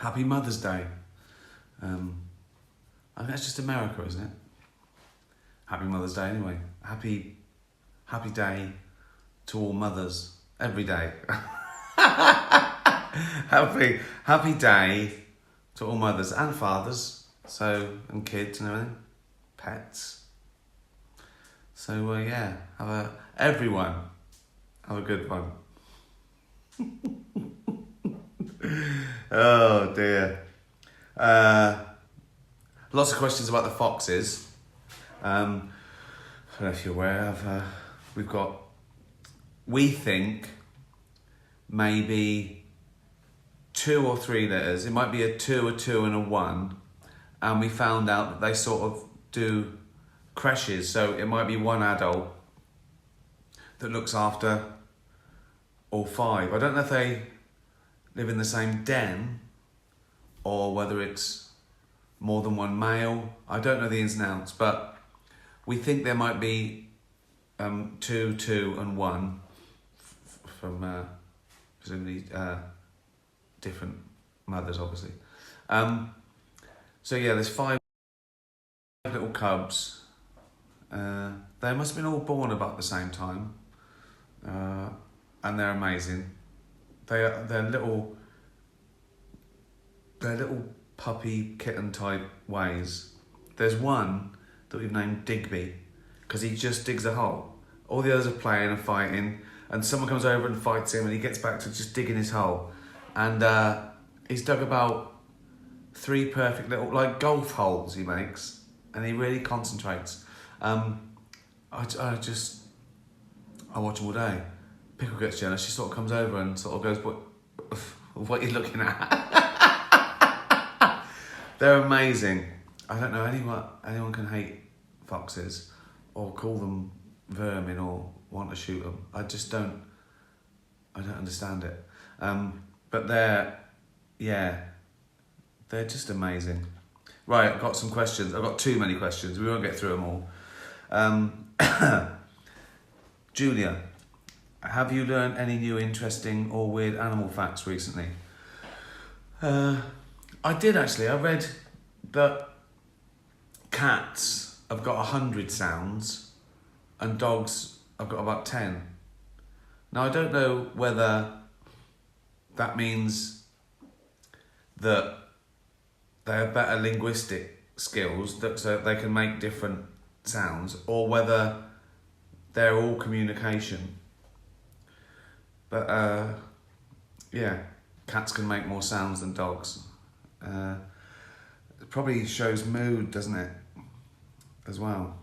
Happy Mother's Day. I think that's just America, isn't it? Happy Mother's Day anyway. Happy day to all mothers every day. happy day to all mothers and fathers, and kids and everything, pets. So yeah, everyone have a good one. Oh dear. Lots of questions about the foxes. I don't know if you're aware of. We think maybe 2 or 3 letters. It might be a 2 and a 1, and we found out that they sort of do creches. So it might be one adult that looks after all 5. I don't know if they live in the same den or whether it's more than one male. I don't know the ins and outs, but we think there might be 2 and 1 from presumably different mothers, obviously. So yeah, there's 5 little cubs. They must have been all born about the same time, and they're amazing. They're little puppy kitten type ways. There's one that we've named Digby because he just digs a hole. All the others are playing and fighting, and someone comes over and fights him, and he gets back to just digging his hole. And he's dug about 3 perfect little golf holes he makes, and he really concentrates. I watch him all day. Pickle gets jealous. She sort of comes over and sort of goes, "What are you looking at?" They're amazing. I don't know anyone can hate foxes or call them vermin or want to shoot them. I don't understand it. But they're just amazing. Right, I've got some questions. I've got too many questions. We won't get through them all. Julia, have you learned any new interesting or weird animal facts recently? I did actually. I read that cats have got 100 sounds and dogs have got about 10. Now, I don't know whether that means that they have better linguistic skills so they can make different sounds, or whether they're all communication. But yeah, cats can make more sounds than dogs. It probably shows mood, doesn't it, as well?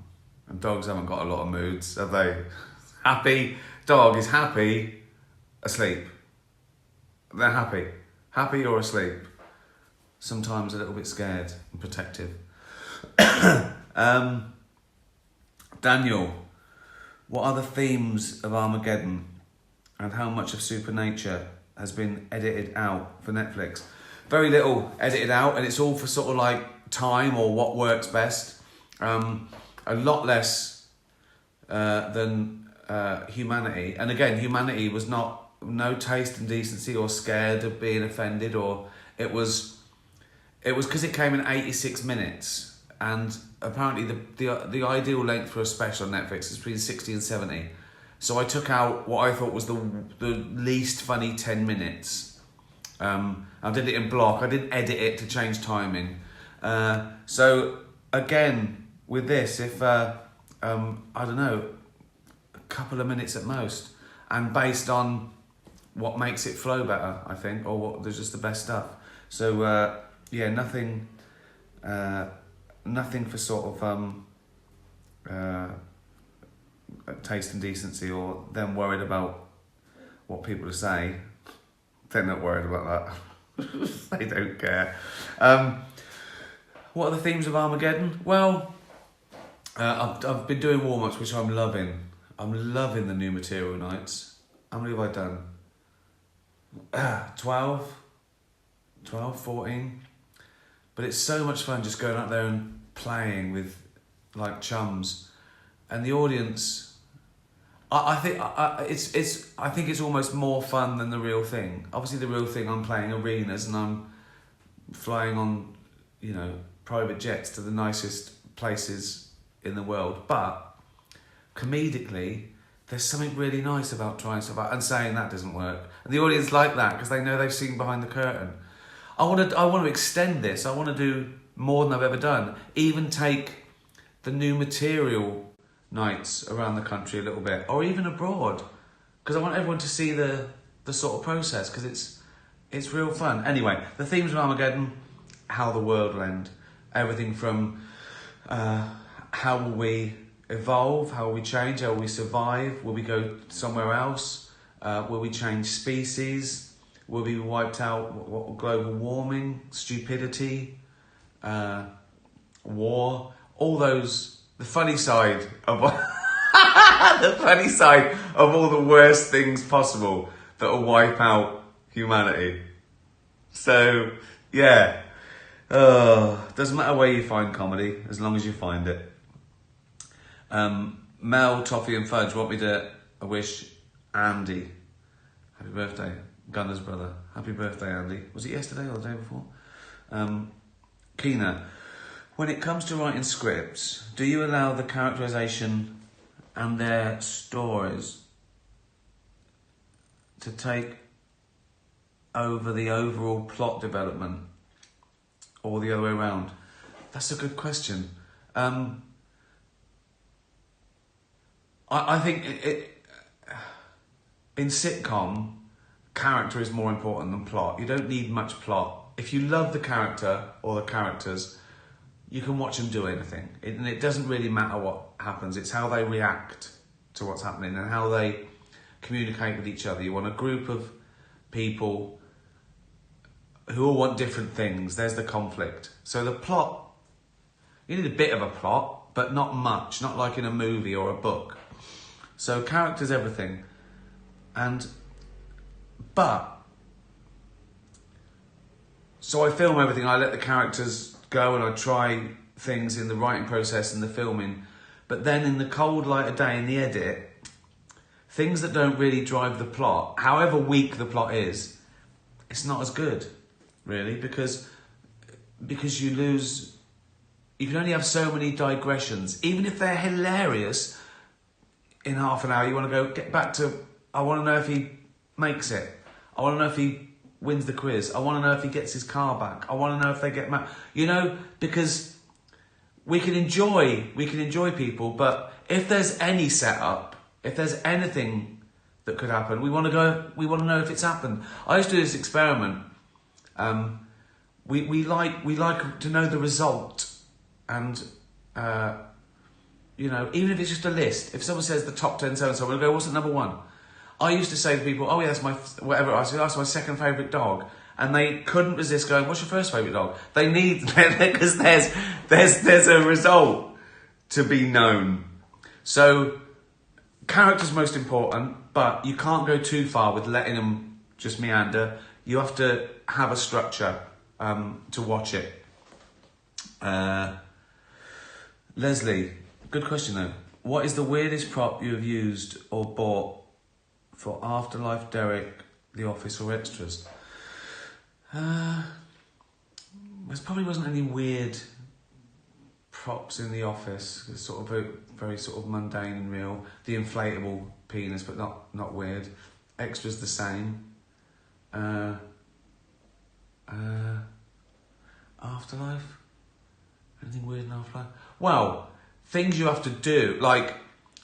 And dogs haven't got a lot of moods, have they? Happy dog is happy, asleep. They're happy or asleep. Sometimes a little bit scared and protective. Daniel, what are the themes of Armageddon, and how much of Supernature has been edited out for Netflix? Very little edited out, and it's all for sort of time or what works best. A lot less than Humanity. And again, Humanity was no taste and decency or scared of being offended, or it was because it came in 86 minutes, and apparently the ideal length for a special on Netflix is between 60 and 70. So I took out what I thought was the least funny 10 minutes. I did it in block. I didn't edit it to change timing. So again, with this, if I don't know, a couple of minutes at most, and based on what makes it flow better, I think, or what there's just the best stuff. So yeah, nothing for sort of taste and decency, or them worried about what people say. They're not worried about that. They don't care. What are the themes of Armageddon? Well, I've been doing warm-ups, which I'm loving. I'm loving the new material nights. How many have I done? 12, 14. But it's so much fun just going out there and playing with chums, and the audience. I think it's almost more fun than the real thing. Obviously, the real thing, I'm playing arenas and I'm flying on, private jets to the nicest places in the world. But comedically, there's something really nice about trying stuff out and saying that doesn't work. And the audience like that because they know they've seen behind the curtain. I want to extend this. I want to do more than I've ever done. Even take the new material nights around the country a little bit, or even abroad, because I want everyone to see the sort of process, because it's real fun. Anyway, the themes of Armageddon: how the world will end, everything from how will we evolve, how will we change, how will we survive, will we go somewhere else, will we change species, will we be wiped out, global warming, stupidity, war, all those, the funny side of the funny side of all the worst things possible that will wipe out humanity. So, yeah. Doesn't matter where you find comedy, as long as you find it. Mel, Toffee and Fudge want me to wish Andy happy birthday, Gunner's brother. Happy birthday, Andy. Was it yesterday or the day before? Keena, when it comes to writing scripts, do you allow the characterisation and their stories to take over the overall plot development, or the other way around? That's a good question. I think in sitcom, character is more important than plot. You don't need much plot. If you love the character or the characters, you can watch them do anything. And it doesn't really matter what happens. It's how they react to what's happening and how they communicate with each other. You want a group of people who all want different things. There's the conflict. So the plot, you need a bit of a plot, but not much. Not like in a movie or a book. So character's everything. So I film everything. I let the characters go and I try things in the writing process and the filming. But then in the cold light of day in the edit, things that don't really drive the plot, however weak the plot is, it's not as good, really, because you lose. You can only have so many digressions. Even if they're hilarious, in half an hour you want to get back to, I want to know if he makes it. I want to know if he wins the quiz. I want to know if he gets his car back. I want to know if they get mad. Because we can enjoy people, but if there's any setup, if there's anything that could happen, we want to know if it's happened. I used to do this experiment. We like to know the result, and even if it's just a list. If someone says the top 10 so-and-so, we'll go, what's the number one? I used to say to people, oh yeah, that's my, whatever. I said, that's my second favourite dog. And they couldn't resist going, what's your first favourite dog? They need, because there's a result to be known. So, character's most important, but you can't go too far with letting them just meander. You have to have a structure to watch it. Leslie, good question though. What is the weirdest prop you have used or bought for Afterlife, Derek, The Office or extras? There probably wasn't any weird props in The Office. It's sort of very sort of mundane and real. The inflatable penis, but not weird. Extras the same. Afterlife? Anything weird in Afterlife? Well, things you have to do, like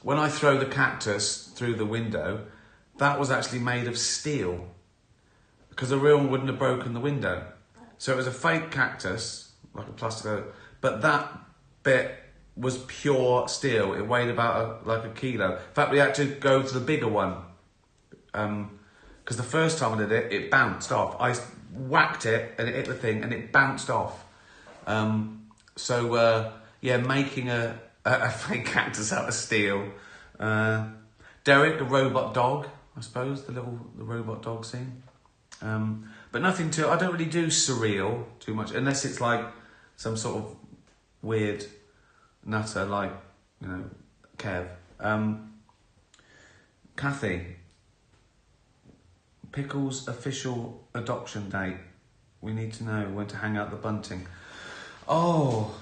when I throw the cactus through the window, that was actually made of steel, because the real one wouldn't have broken the window. So it was a fake cactus, like a plastic, but that bit was pure steel. It weighed about a kilo. In fact, we had to go to the bigger one, because the first time I did it, it bounced off. I whacked it and it hit the thing and it bounced off. Making a fake cactus out of steel. Derek, a robot dog, I suppose, the robot dog scene. But nothing too, I don't really do surreal too much, unless it's like some sort of weird nutter like, Kev. Kathy, Pickle's official adoption date. we need to know when to hang out the bunting. Oh,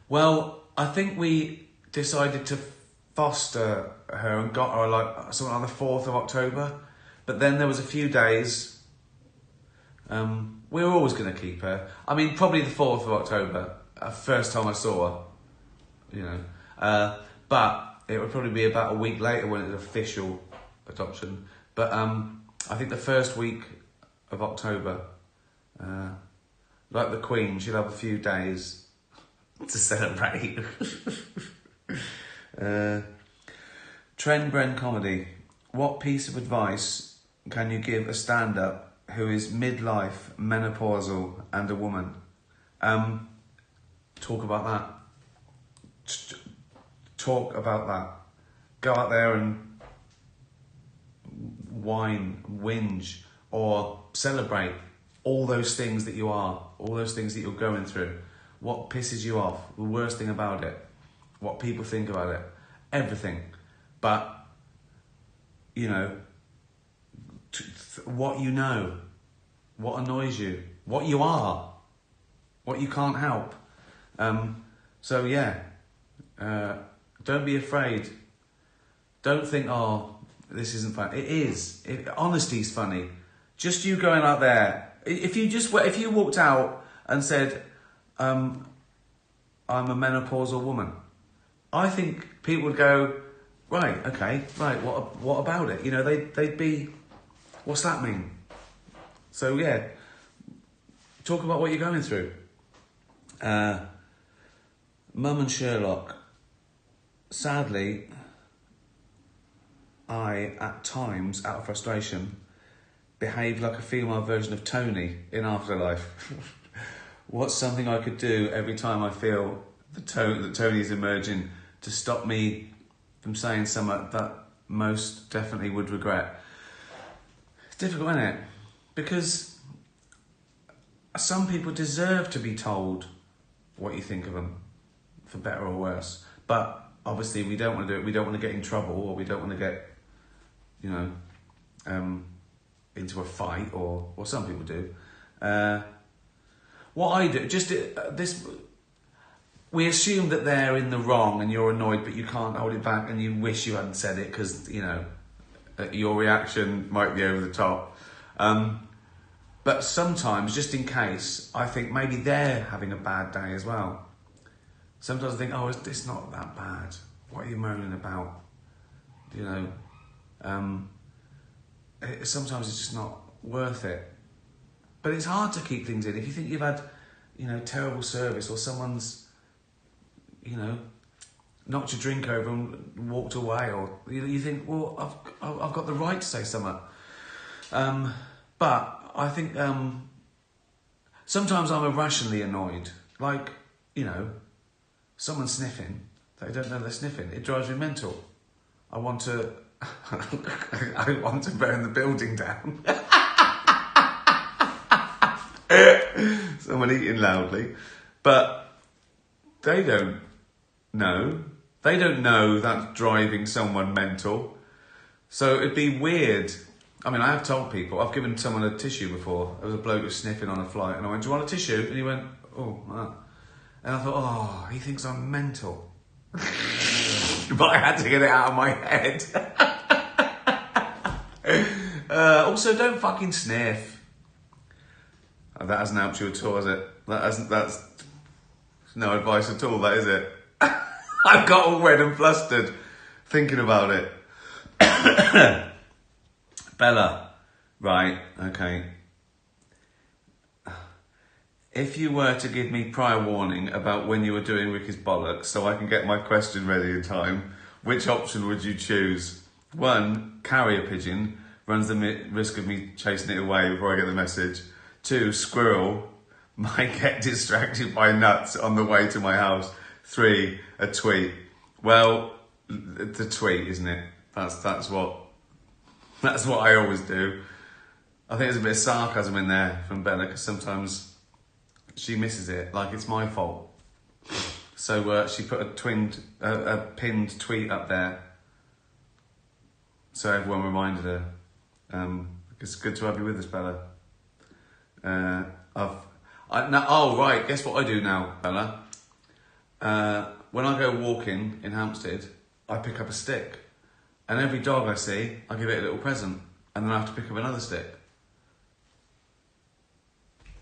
well, I think we decided to foster her and got her like something on the 4th of October. But then there was a few days, we were always going to keep her. I mean, probably the 4th of October, first time I saw her, you know. But it would probably be about a week later when it's official adoption. But I think the first week of October, like the Queen, she'll have a few days to celebrate. Trend Brent comedy. What piece of advice can you give a stand-up who is midlife, menopausal and a woman? Talk about that. Talk about that. Go out there and whine, whinge, or celebrate all those things that you are, all those things that you're going through. What pisses you off, the worst thing about it, what people think about it, everything. But, you know, what you know, what annoys you, what you are, what you can't help. So yeah, don't be afraid. Don't think, oh, this isn't fun. It is. Honesty's funny. Just you going out there. If you walked out and said, I'm a menopausal woman, I think people would go, right, okay, right, what about it? You know, they'd be, what's that mean? So yeah, talk about what you're going through. Mum and Sherlock. Sadly, I, at times, out of frustration, behave like a female version of Tony in Afterlife. What's something I could do every time I feel that Tony's emerging to stop me from saying something that most definitely would regret? It's difficult, isn't it? Because some people deserve to be told what you think of them, for better or worse. But obviously we don't want to do it. We don't want to get in trouble, or we don't want to get, you know, into a fight, or some people do. What I do, we assume that they're in the wrong and you're annoyed, but you can't hold it back and you wish you hadn't said it because, you know, your reaction might be over the top. But sometimes, just in case, I think maybe they're having a bad day as well. Sometimes I think, oh, it's not that bad. What are you moaning about? You know, sometimes it's just not worth it. But it's hard to keep things in. If you think you've had, you know, terrible service, or someone's, you know, knocked your drink over and walked away, or you think, well, I've got the right to say something. But I think sometimes I'm irrationally annoyed. Like, you know, someone sniffing, they don't know they're sniffing. It drives me mental. I want to burn the building down. Someone eating loudly. But they don't know. They don't know that's driving someone mental. So it'd be weird. I mean, I have told people, I've given someone a tissue before. There was a bloke who was sniffing on a flight, and I went, do you want a tissue? And he went, oh. And I thought, oh, he thinks I'm mental. But I had to get it out of my head. Also, don't fucking sniff. That hasn't helped you at all, has it? That's no advice at all, that is it? I've got all red and flustered thinking about it. Bella, right, okay. If you were to give me prior warning about when you were doing Ricky's bollocks so I can get my question ready in time, which option would you choose? 1, carrier pigeon, runs the risk of me chasing it away before I get the message. 2, squirrel, might get distracted by nuts on the way to my house. 3, a tweet. Well, the tweet, isn't it? That's what I always do. I think there's a bit of sarcasm in there from Bella, because sometimes she misses it, like it's my fault. So she put a pinned tweet up there, so everyone reminded her. It's good to have you with us, Bella. Oh right, guess what I do now, Bella? When I go walking in Hampstead, I pick up a stick, and every dog I see, I give it a little present, and then I have to pick up another stick.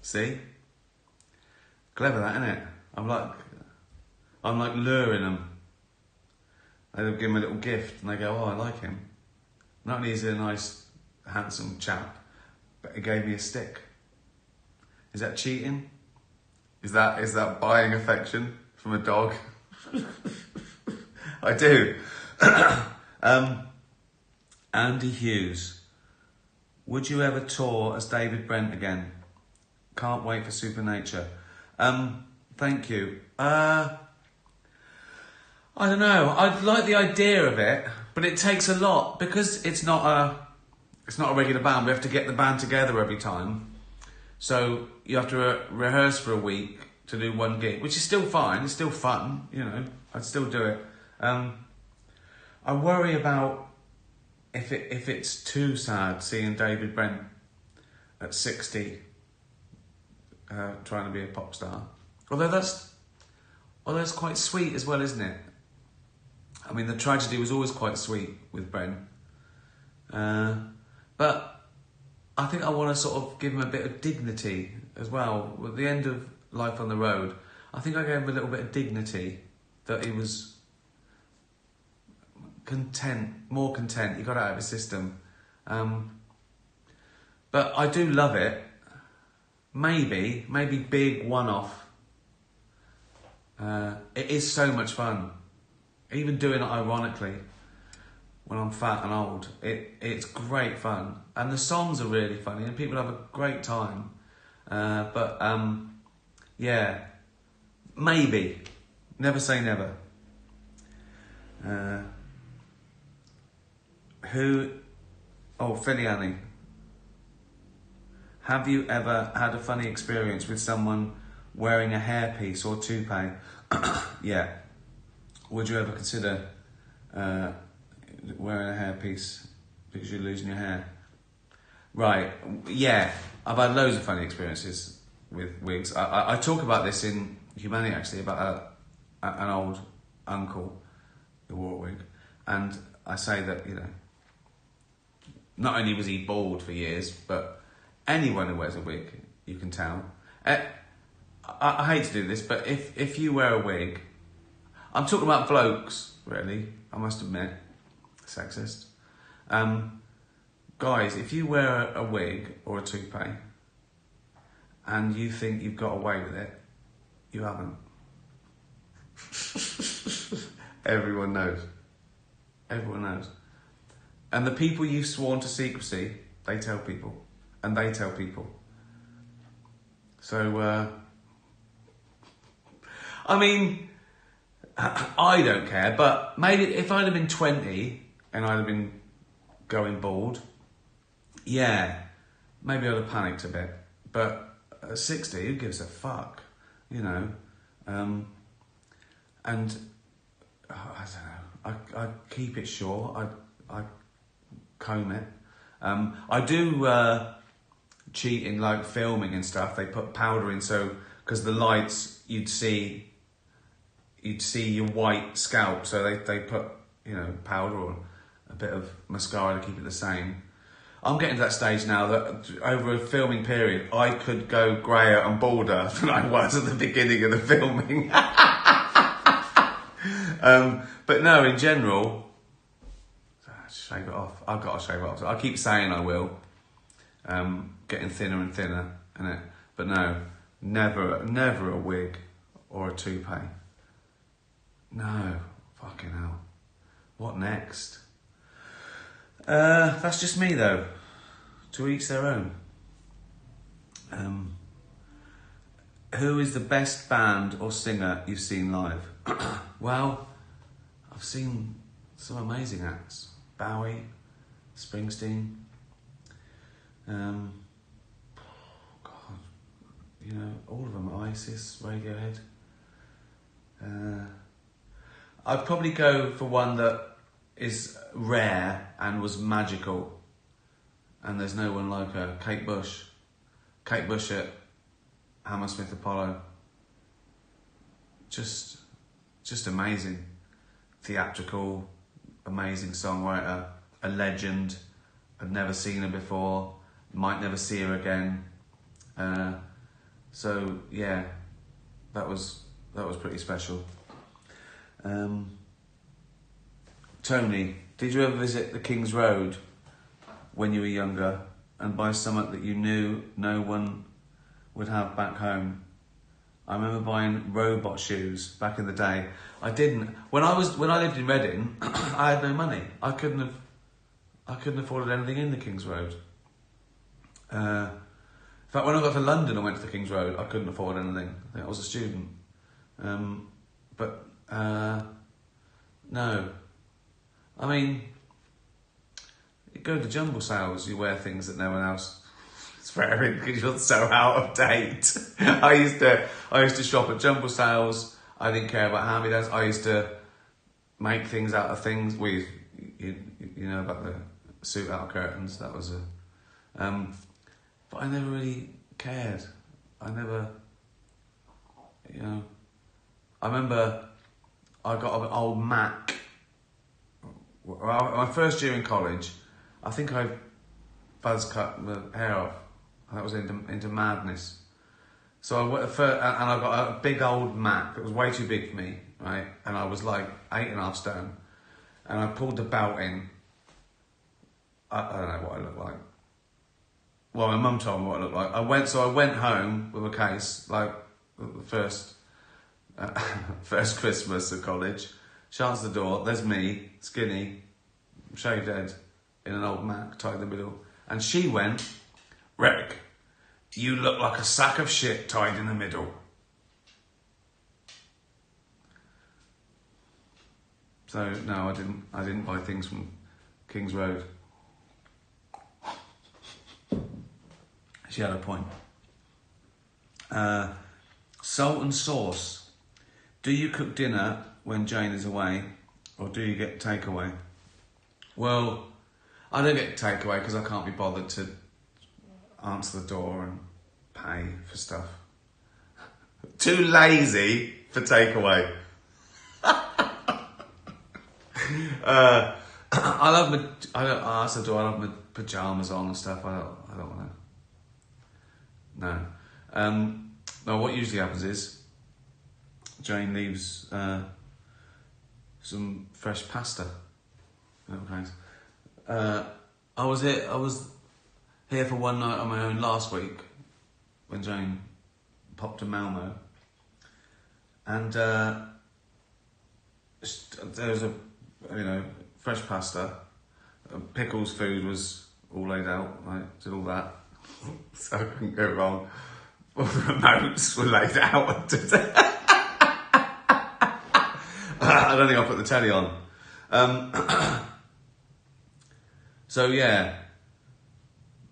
See? Clever that, isn't it? I'm like luring them. I give them a little gift, and they go, "Oh, I like him. Not only is he a nice, handsome chap, but he gave me a stick." Is that cheating? Is that buying affection from a dog? I do. Andy Hughes. Would you ever tour as David Brent again? Can't wait for Supernature. Thank you. I don't know. I'd like the idea of it, but it takes a lot because it's not a regular band. We have to get the band together every time. So you have to rehearse for a week to do one gig, which is still fine. It's still fun, you know. I'd still do it. I worry about if it's too sad seeing David Brent at 60 trying to be a pop star. Although that's quite sweet as well, isn't it? I mean, the tragedy was always quite sweet with Brent. But I think I want to sort of give him a bit of dignity as well. At the end of Life on the Road, I think I gave him a little bit of dignity, that he was more content. He got out of his system. But I do love it. Maybe big one-off. It is so much fun. Even doing it ironically, when I'm fat and old, it's great fun. And the songs are really funny and people have a great time. Yeah, maybe. Never say never. Filiani. Have you ever had a funny experience with someone wearing a hairpiece or toupee? Yeah. Would you ever consider wearing a hairpiece because you're losing your hair? Right, yeah. I've had loads of funny experiences with wigs. I talk about this in Humanity, actually, about an old uncle who wore a wig. And I say that, you know, not only was he bald for years, but anyone who wears a wig, you can tell. I hate to do this, but if you wear a wig, I'm talking about blokes, really, I must admit, sexist. Guys, if you wear a wig or a toupee and you think you've got away with it, you haven't. Everyone knows. Everyone knows. And the people you've sworn to secrecy, they tell people. And they tell people. So, I mean, I don't care, but maybe if I'd have been 20 and I'd have been going bald, yeah, maybe I'd have panicked a bit. But at 60, who gives a fuck, you know? And I don't know. I keep it short. I comb it. I do cheat in like filming and stuff. They put powder in, so because the lights, you'd see your white scalp. So they put, you know, powder or a bit of mascara to keep it the same. I'm getting to that stage now that over a filming period, I could go greyer and balder than I was at the beginning of the filming. But no, in general, shave it off. I've got to shave it off. I keep saying I will. Getting thinner and thinner, innit? But no, never a wig or a toupee. No, fucking hell. What next? That's just me though. To each their own. Who is the best band or singer you've seen live? Well, I've seen some amazing acts. Bowie, Springsteen. God, you know, all of them. Isis, Radiohead. I'd probably go for one that is rare and was magical, and there's no one like her. Kate Bush. Kate Bush at Hammersmith Apollo. Just amazing. Theatrical, amazing songwriter, a legend. I'd never seen her before, might never see her again. So yeah, that was pretty special. Tony, did you ever visit the King's Road when you were younger and buy something that you knew no one would have back home? I remember buying robot shoes back in the day. I didn't. When I lived in Reading, I had no money. I couldn't afford anything in the King's Road. In fact, when I got to London and went to the King's Road, I couldn't afford anything. I think I was a student. No. I mean, you go to jumble sales, you wear things that no one else is wearing because you're so out of date. I used to shop at jumble sales. I didn't care about hand-me-downs. I used to make things out of things. You know about the suit out curtains. That was but I never really cared. I never, I remember I got an old Mac. My first year in college, I think I buzz cut the hair off. That was into madness. So I got a big old Mac that was way too big for me, right? And I was like 8.5 stone. And I pulled the belt in. I don't know what I looked like. Well, my mum told me what I looked like. I went home with a case, like the first Christmas at college. Shuts the door. There's me, skinny, shaved head, in an old Mac, tied in the middle. And she went, "Rick, you look like a sack of shit tied in the middle." So no, I didn't buy things from King's Road. She had a point. Salt and sauce. Do you cook dinner when Jane is away, or do you get takeaway? Well, I don't get takeaway because I can't be bothered to answer the door and pay for stuff. Too lazy for takeaway. I asked the door. I have my pajamas on and stuff. I don't want to. No. No. What usually happens is Jane leaves some fresh pasta. Okay. I was here for one night on my own last week when Jane popped to Malmo, and there was a fresh pasta, pickles, food was all laid out. I did all that, so I couldn't go wrong. All the remotes were laid out. I don't think I put the telly on.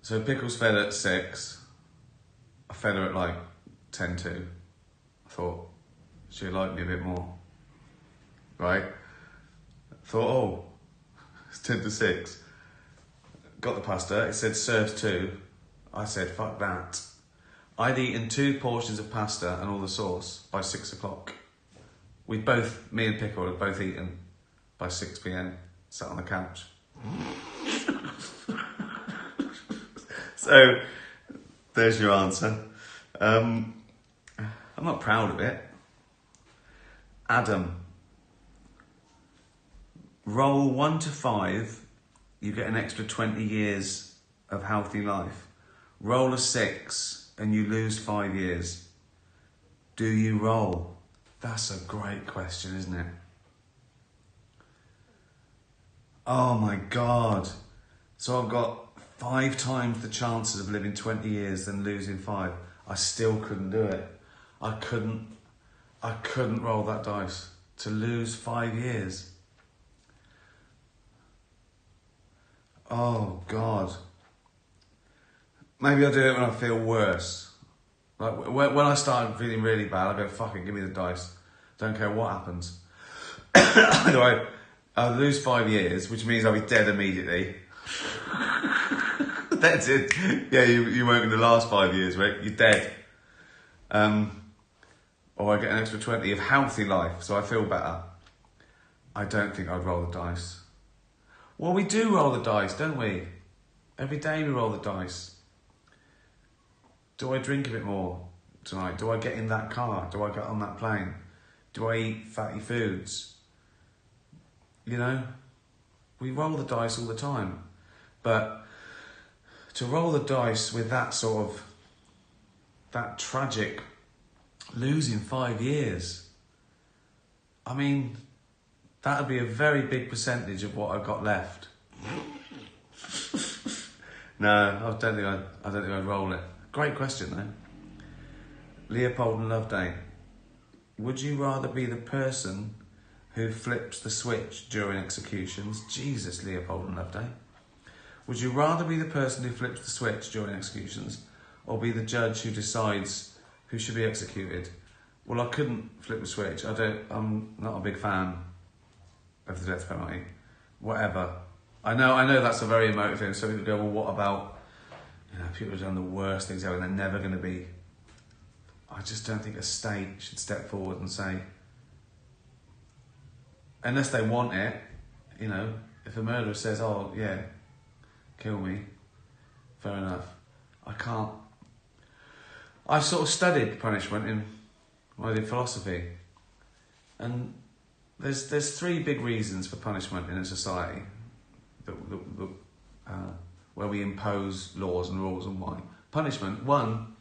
So pickles fed at 6. I fed her at like 10 to. I thought she'd like me a bit more, right? Thought, oh, it's 10 to 6. Got the pasta. It said serves 2. I said, fuck that. I'd eaten 2 portions of pasta and all the sauce by 6 o'clock. Me and Pickle had both eaten by 6 p.m. Sat on the couch. So, there's your answer. I'm not proud of it. Adam. Roll 1 to 5, you get an extra 20 years of healthy life. Roll a 6 and you lose 5 years. Do you roll? That's a great question, isn't it? Oh my God. So I've got 5 times the chances of living 20 years than losing 5. I still couldn't do it. I couldn't roll that dice to lose 5 years. Oh God. Maybe I'll do it when I feel worse. Like when I start feeling really bad, I go, fuck it, give me the dice. Don't care what happens. Anyway, I'll lose 5 years, which means I'll be dead immediately. That's it. Yeah, you weren't going to last 5 years, Rick. You're dead. Or I get an extra 20 of healthy life, so I feel better. I don't think I'd roll the dice. Well, we do roll the dice, don't we? Every day we roll the dice. Do I drink a bit more tonight? Do I get in that car? Do I get on that plane? Do I eat fatty foods? You know, we roll the dice all the time. But to roll the dice with that sort of, that tragic losing 5 years, I mean, that would be a very big percentage of what I've got left. No, I don't think I'd roll it. Great question though. Leopold and Loveday. Would you rather be the person who flips the switch during executions? Jesus, Leopold and Loveday. Would you rather be the person who flips the switch during executions, or be the judge who decides who should be executed? Well, I couldn't flip the switch. I'm not a big fan of the death penalty. Whatever. I know that's a very emotive thing. So people go, well, what about, you know, people have done the worst things ever and they're never going to be. I just don't think a state should step forward and say, unless they want it, you know, if a murderer says, oh yeah, kill me, fair enough. I can't. I sort of studied punishment when I did philosophy, and there's three big reasons for punishment in a society where we impose laws and rules and why. Punishment, one,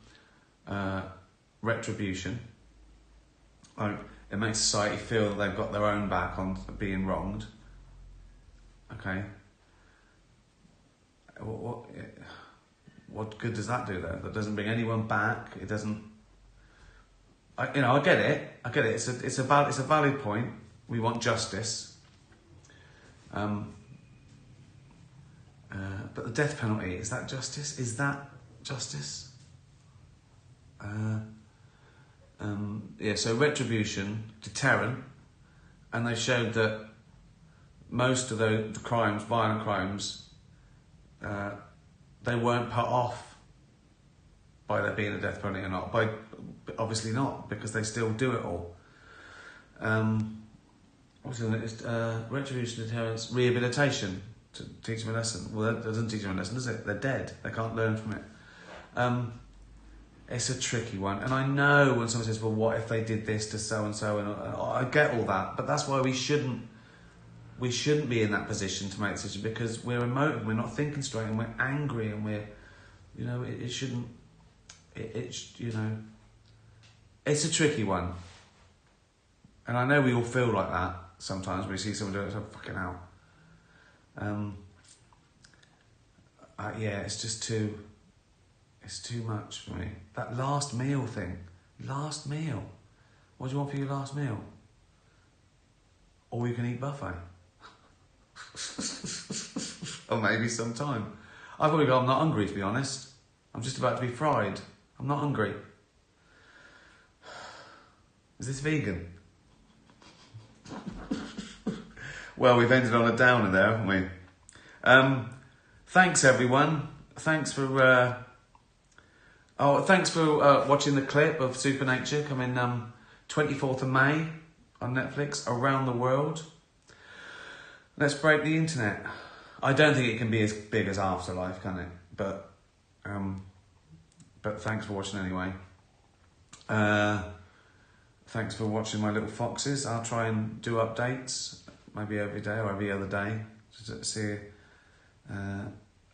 retribution. Like, it makes society feel that they've got their own back on being wronged. Okay. What good does that do though? That doesn't bring anyone back. It doesn't. I get it. It's a valid point. We want justice. But the death penalty, is that justice? Is that justice? So retribution, deterrent, and they showed that most of the crimes, violent crimes, they weren't put off by there being a death penalty or not. Obviously not, because they still do it all. Retribution, deterrence, rehabilitation, to teach them a lesson. Well, that doesn't teach them a lesson, does it? They're dead. They can't learn from it. It's a tricky one. And I know when someone says, well, what if they did this to so-and-so? And I get all that. But that's why we shouldn't be in that position to make a decision, because we're emotive, we're not thinking straight, and we're angry, and we're, you know, it shouldn't, you know, it's a tricky one. And I know we all feel like that sometimes when we see someone doing it, so fucking hell. It's just it's too much for me. That last meal thing. Last meal. What do you want for your last meal? Or you can eat buffet. Or maybe sometime. I've probably got, I'm not hungry, to be honest. I'm just about to be fried. I'm not hungry. Is this vegan? Well, we've ended on a downer there, haven't we? Thanks, everyone. Thanks for watching the clip of Supernature coming 24th of May on Netflix around the world. Let's break the internet. I don't think it can be as big as Afterlife, can it? But thanks for watching anyway. Thanks for watching my little foxes. I'll try and do updates, maybe every day or every other day, just to see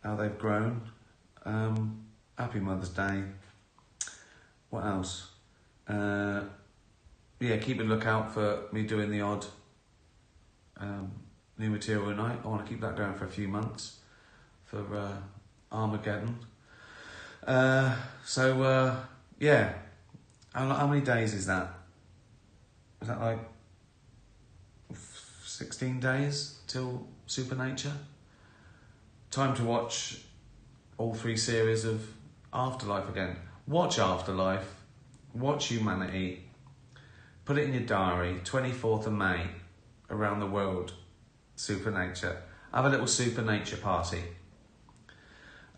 how they've grown. Happy Mother's Day. What else? Keep a lookout for me doing the odd new material a night. I want to keep that going for a few months for Armageddon. How many days is that? Is that like 16 days till Supernature? Time to watch all 3 series of Afterlife again. Watch Afterlife, watch Humanity, put it in your diary, 24th of May, around the world, Supernature. Have a little Supernature party.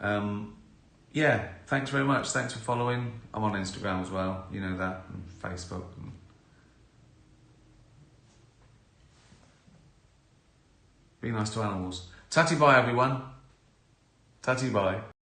Yeah, thanks very much. Thanks for following. I'm on Instagram as well, you know that, and Facebook. Be nice to animals. Tatty bye, everyone. Tatty bye.